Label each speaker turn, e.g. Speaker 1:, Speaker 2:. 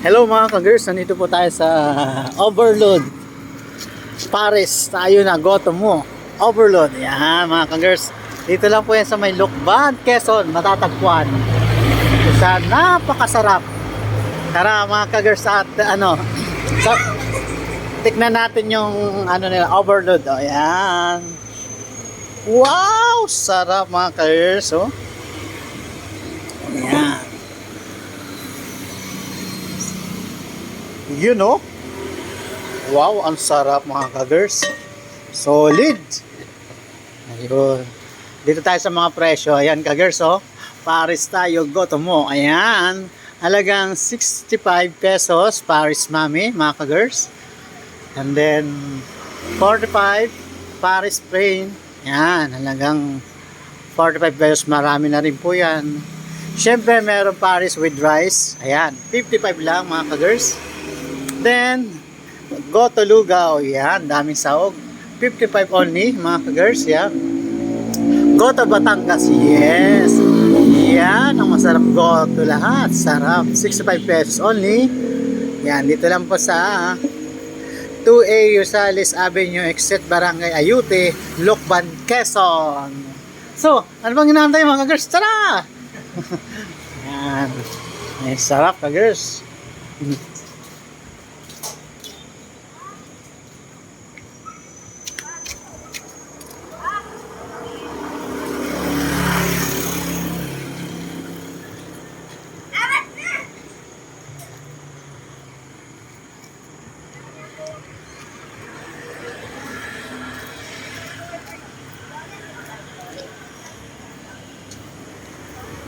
Speaker 1: Hello mga ka-girls, nandito po tayo sa Overload Paris. Tayo na, goto mo Overload, yan mga ka-girls. Dito lang po yan sa may Lukban, Quezon, matatagpuan. Sa napakasarap. Tara mga ka-girls, at tiknan natin yung nila, Overload. O yan. Wow, sarap mga ka-girls. Oh. Yan. You know? Wow, ang sarap mga ka-girls. Solid. Ayun. Dito tayo sa mga presyo. Ayan ka-girls, oh. Paris tayo, goto mo. Ayan. Halagang 65 pesos. Paris Mami, mga ka-girls. And then, 45 Paris Plain. Ayan. Halagang 45 pesos. Marami na rin po yan. Siyempre, meron Paris with rice. Ayan. 55 lang, mga ka-girls. Then, Goto Lugaw, yan, daming sahog. 55 only, mga ka-girls, yan. Goto Batangas, yes. Yan, ang masarap goto lahat. Sarap, 65 pesos only. Yan, dito lang po sa 2A Rosales Avenue, Exit Barangay Ayute, Lukban, Quezon. So, ano bang inaantay mga ka-girls? Tara! Yan. Ay, sarap ka-girls.